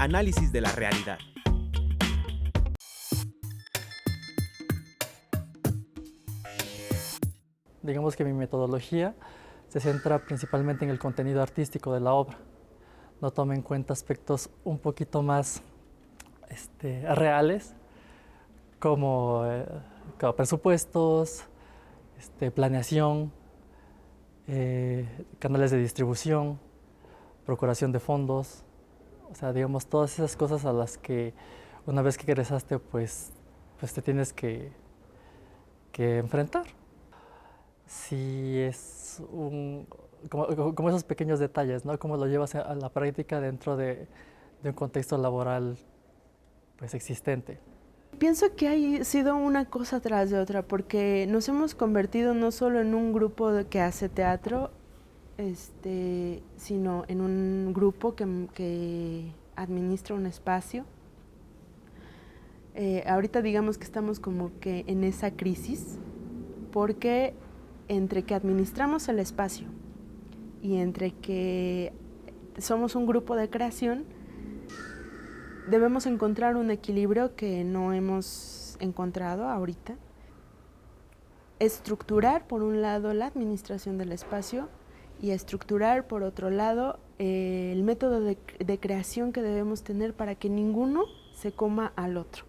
Análisis de la realidad. Digamos que mi metodología se centra principalmente en el contenido artístico de la obra. No toma en cuenta aspectos un poquito más reales, como presupuestos, planeación, canales de distribución, procuración de fondos, o sea, digamos, todas esas cosas a las que una vez que egresaste, pues te tienes que enfrentar. Sí, es como esos pequeños detalles, ¿no? Cómo lo llevas a la práctica dentro de un contexto laboral pues existente. Pienso que ha sido una cosa tras de otra, porque nos hemos convertido no solo en un grupo que hace teatro, sino en un grupo que administra un espacio. Ahorita digamos que estamos como que en esa crisis, porque entre que administramos el espacio y entre que somos un grupo de creación, debemos encontrar un equilibrio que no hemos encontrado ahorita. Estructurar, por un lado, la administración del espacio y estructurar, por otro lado, el método de creación que debemos tener para que ninguno se coma al otro.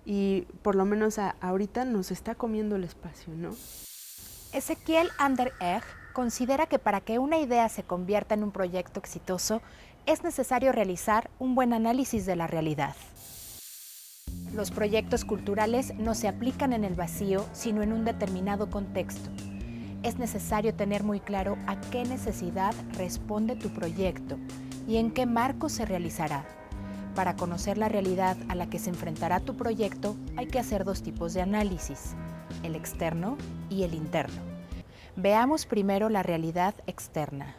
Y por lo menos ahorita nos está comiendo el espacio, ¿no? Ezequiel Ander Egg considera que para que una idea se convierta en un proyecto exitoso, es necesario realizar un buen análisis de la realidad. Los proyectos culturales no se aplican en el vacío, sino en un determinado contexto. Es necesario tener muy claro a qué necesidad responde tu proyecto y en qué marco se realizará. Para conocer la realidad a la que se enfrentará tu proyecto, hay que hacer dos tipos de análisis, el externo y el interno. Veamos primero la realidad externa.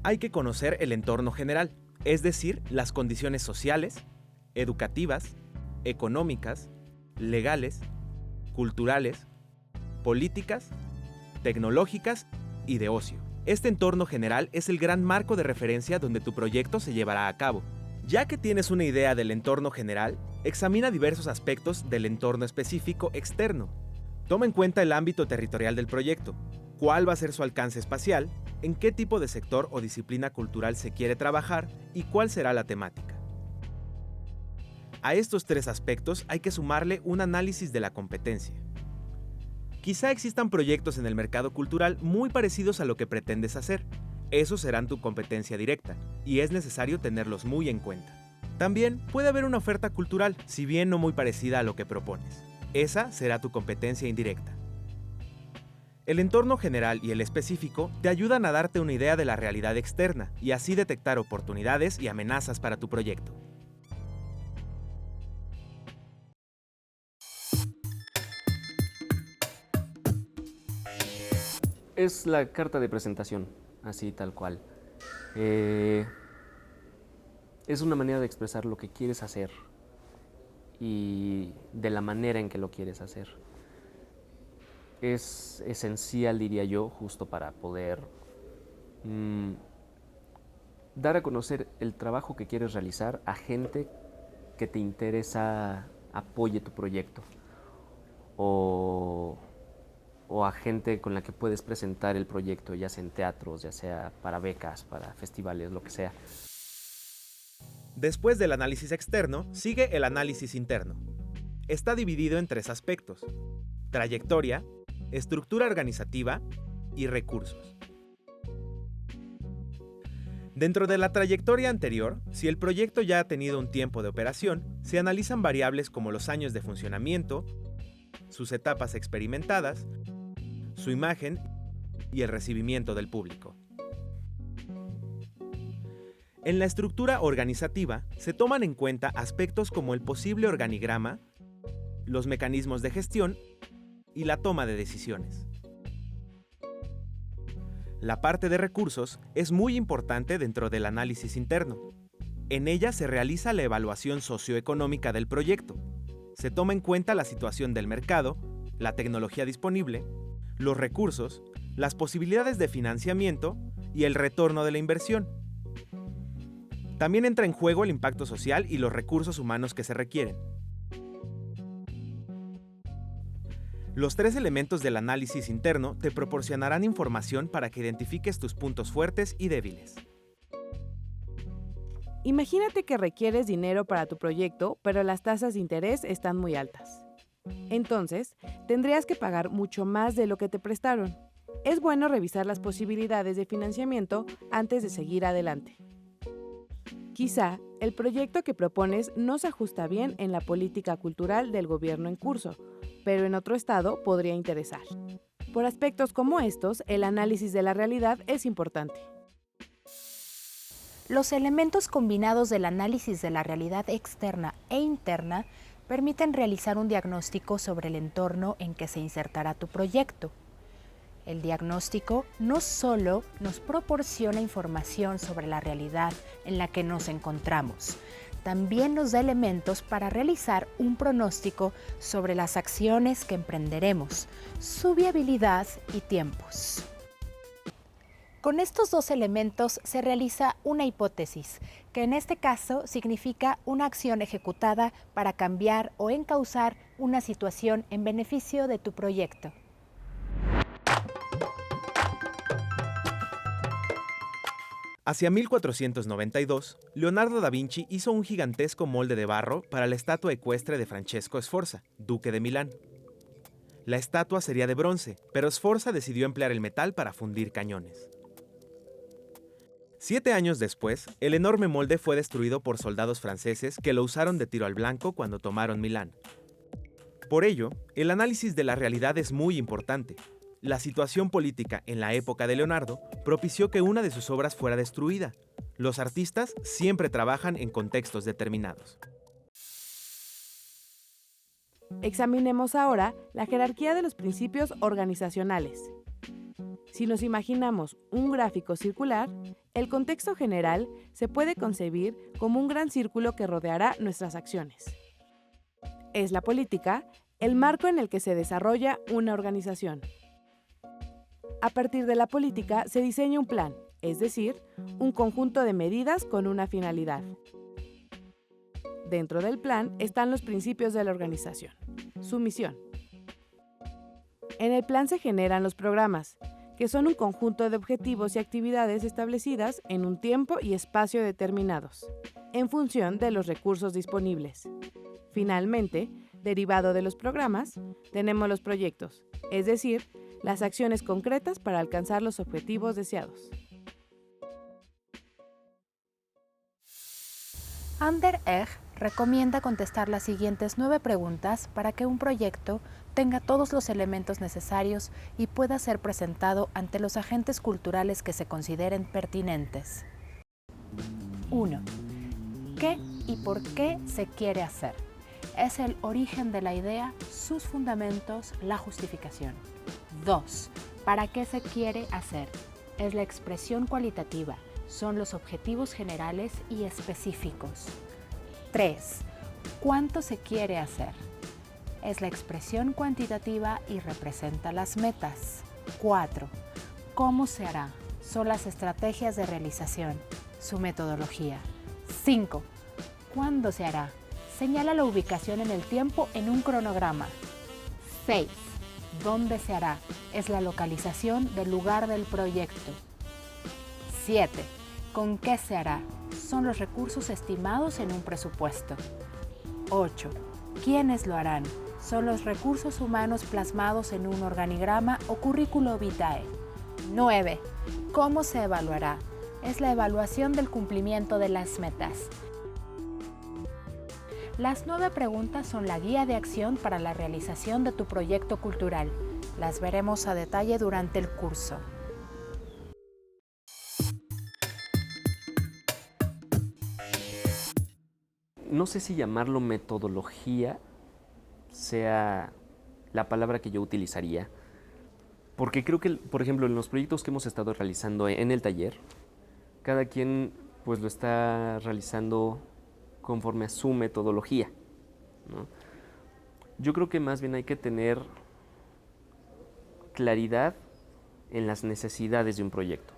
Hay que conocer el entorno general, es decir, las condiciones sociales, educativas, económicas, legales, culturales, políticas, tecnológicas y de ocio. Este entorno general es el gran marco de referencia donde tu proyecto se llevará a cabo. Ya que tienes una idea del entorno general, examina diversos aspectos del entorno específico externo. Toma en cuenta el ámbito territorial del proyecto, cuál va a ser su alcance espacial, en qué tipo de sector o disciplina cultural se quiere trabajar y cuál será la temática. A estos tres aspectos hay que sumarle un análisis de la competencia. Quizá existan proyectos en el mercado cultural muy parecidos a lo que pretendes hacer. Esos serán tu competencia directa, y es necesario tenerlos muy en cuenta. También puede haber una oferta cultural, si bien no muy parecida a lo que propones. Esa será tu competencia indirecta. El entorno general y el específico te ayudan a darte una idea de la realidad externa y así detectar oportunidades y amenazas para tu proyecto. Es la carta de presentación, así tal cual. Es una manera de expresar lo que quieres hacer y de la manera en que lo quieres hacer. Es esencial, diría yo, justo para poder dar a conocer el trabajo que quieres realizar a gente que te interesa apoye tu proyecto o a gente con la que puedes presentar el proyecto, ya sea en teatros, ya sea para becas, para festivales, lo que sea. Después del análisis externo, sigue el análisis interno. Está dividido en tres aspectos: trayectoria, estructura organizativa y recursos. Dentro de la trayectoria anterior, si el proyecto ya ha tenido un tiempo de operación, se analizan variables como los años de funcionamiento, sus etapas experimentadas, su imagen y el recibimiento del público. En la estructura organizativa se toman en cuenta aspectos como el posible organigrama, los mecanismos de gestión y la toma de decisiones. La parte de recursos es muy importante dentro del análisis interno. En ella se realiza la evaluación socioeconómica del proyecto. Se toma en cuenta la situación del mercado, la tecnología disponible, los recursos, las posibilidades de financiamiento y el retorno de la inversión. También entra en juego el impacto social y los recursos humanos que se requieren. Los 3 elementos del análisis interno te proporcionarán información para que identifiques tus puntos fuertes y débiles. Imagínate que requieres dinero para tu proyecto, pero las tasas de interés están muy altas. Entonces, tendrías que pagar mucho más de lo que te prestaron. Es bueno revisar las posibilidades de financiamiento antes de seguir adelante. Quizá el proyecto que propones no se ajusta bien en la política cultural del gobierno en curso, pero en otro estado podría interesar. Por aspectos como estos, el análisis de la realidad es importante. Los elementos combinados del análisis de la realidad externa e interna permiten realizar un diagnóstico sobre el entorno en que se insertará tu proyecto. El diagnóstico no solo nos proporciona información sobre la realidad en la que nos encontramos, también nos da elementos para realizar un pronóstico sobre las acciones que emprenderemos, su viabilidad y tiempos. Con estos 2 elementos se realiza una hipótesis, que en este caso significa una acción ejecutada para cambiar o encauzar una situación en beneficio de tu proyecto. Hacia 1492, Leonardo da Vinci hizo un gigantesco molde de barro para la estatua ecuestre de Francesco Sforza, duque de Milán. La estatua sería de bronce, pero Sforza decidió emplear el metal para fundir cañones. 7 años después, el enorme molde fue destruido por soldados franceses que lo usaron de tiro al blanco cuando tomaron Milán. Por ello, el análisis de la realidad es muy importante. La situación política en la época de Leonardo propició que una de sus obras fuera destruida. Los artistas siempre trabajan en contextos determinados. Examinemos ahora la jerarquía de los principios organizacionales. Si nos imaginamos un gráfico circular, el contexto general se puede concebir como un gran círculo que rodeará nuestras acciones. Es la política el marco en el que se desarrolla una organización. A partir de la política se diseña un plan, es decir, un conjunto de medidas con una finalidad. Dentro del plan están los principios de la organización, su misión. En el plan se generan los programas, que son un conjunto de objetivos y actividades establecidas en un tiempo y espacio determinados, en función de los recursos disponibles. Finalmente, derivado de los programas, tenemos los proyectos, es decir, las acciones concretas para alcanzar los objetivos deseados. Ander Egg recomienda contestar las siguientes 9 preguntas para que un proyecto tenga todos los elementos necesarios y pueda ser presentado ante los agentes culturales que se consideren pertinentes. 1. ¿Qué y por qué se quiere hacer? Es el origen de la idea, sus fundamentos, la justificación. 2. ¿Para qué se quiere hacer? Es la expresión cualitativa, son los objetivos generales y específicos. 3. ¿Cuánto se quiere hacer? Es la expresión cuantitativa y representa las metas. 4. ¿Cómo se hará? Son las estrategias de realización, su metodología. 5. ¿Cuándo se hará? Señala la ubicación en el tiempo en un cronograma. 6. ¿Dónde se hará? Es la localización del lugar del proyecto. 7. ¿Con qué se hará? Son los recursos estimados en un presupuesto. 8. ¿Quiénes lo harán? Son los recursos humanos plasmados en un organigrama o currículo vitae. 9. ¿Cómo se evaluará? Es la evaluación del cumplimiento de las metas. Las 9 preguntas son la guía de acción para la realización de tu proyecto cultural. Las veremos a detalle durante el curso. No sé si llamarlo metodología sea la palabra que yo utilizaría, porque creo que, por ejemplo, en los proyectos que hemos estado realizando en el taller, cada quien pues lo está realizando conforme a su metodología, ¿no? Yo creo que más bien hay que tener claridad en las necesidades de un proyecto.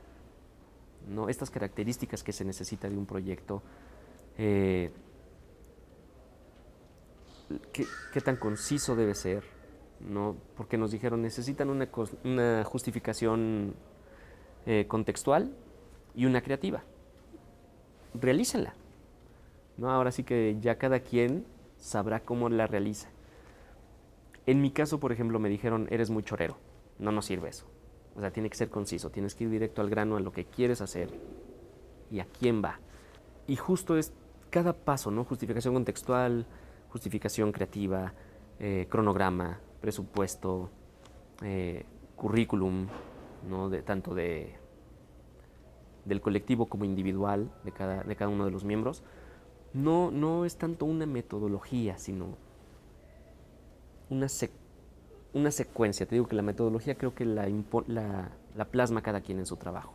¿no? Estas características que se necesita de un proyecto, qué tan conciso debe ser, ¿no? Porque nos dijeron, necesitan una justificación contextual y una creativa. Realícenla, ¿no? Ahora sí que ya cada quien sabrá cómo la realiza. En mi caso, por ejemplo, me dijeron, eres muy chorero, no nos sirve eso. O sea, tiene que ser conciso, tienes que ir directo al grano, a lo que quieres hacer y a quién va. Y justo es cada paso, ¿no? Justificación contextual, justificación creativa, cronograma, presupuesto, currículum, ¿no? Tanto del colectivo como individual de cada uno de los miembros. No es tanto una metodología, sino una secuencia. Te digo que la metodología creo que la plasma cada quien en su trabajo.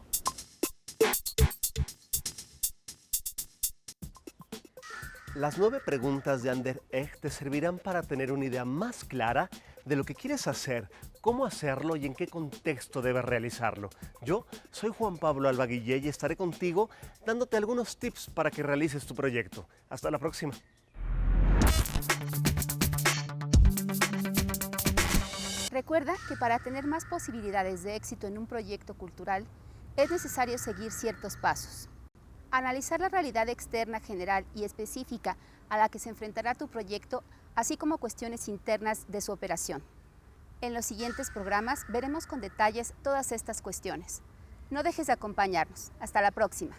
Las 9 preguntas de Ander Egg te servirán para tener una idea más clara de lo que quieres hacer, cómo hacerlo y en qué contexto debes realizarlo. Yo soy Juan Pablo Albaguillé y estaré contigo dándote algunos tips para que realices tu proyecto. Hasta la próxima. Recuerda que para tener más posibilidades de éxito en un proyecto cultural es necesario seguir ciertos pasos. Analizar la realidad externa general y específica a la que se enfrentará tu proyecto, así como cuestiones internas de su operación. En los siguientes programas veremos con detalles todas estas cuestiones. No dejes de acompañarnos. Hasta la próxima.